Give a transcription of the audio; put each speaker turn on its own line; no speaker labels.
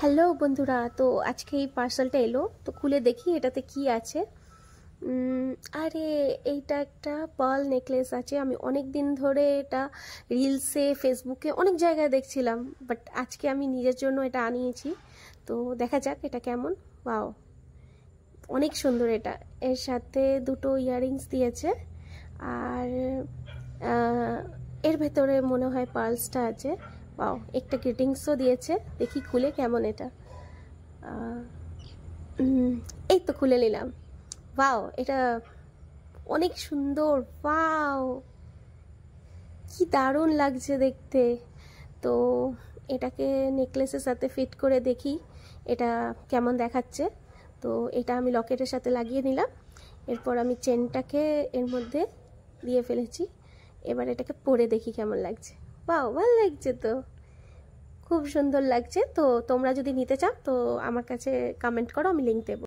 Hello বন্ধুরা, তো আজকে এই পার্সেলটা এলো, তো খুলে দেখি এটাতে কি আছে। আরে এইটা একটা পার্ল নেকলেস আছে। আমি অনেক দিন ধরে এটা রিলসে, ফেসবুকে অনেক জায়গায় দেখছিলাম, বাট আজকে আমি নিজের জন্য এটা আনিয়েছি। তো দেখা যাক এটা কেমন। ওয়াও, অনেক সুন্দর এটা। এর সাথে দুটো ইয়াররিংস দিয়েছে, আর এর ভেতরে মনে হয় পার্লসটা আছে। ওয়াও, একটা গ্রিটিংসও দিয়েছে। দেখি খুলে কেমন এটা। এই তো খুলে নিলাম। ওয়াও, এটা অনেক সুন্দর। ওয়াও, কি দারুণ লাগছে দেখতে। তো এটাকে নেকলেসের সাথে ফিট করে দেখি এটা কেমন দেখাচ্ছে। তো এটা আমি লকেটের সাথে লাগিয়ে নিলাম। এরপর আমি চেনটাকে এর মধ্যে দিয়ে ফেলেছি। এবার এটাকে পরে দেখি কেমন লাগছে। ওয়াও, ভালো লাগছে তো, খুব সুন্দর লাগছে। তো তোমরা যদি নিতে চাও তো আমার কাছে কমেন্ট করো, আমি লিংক দেবো।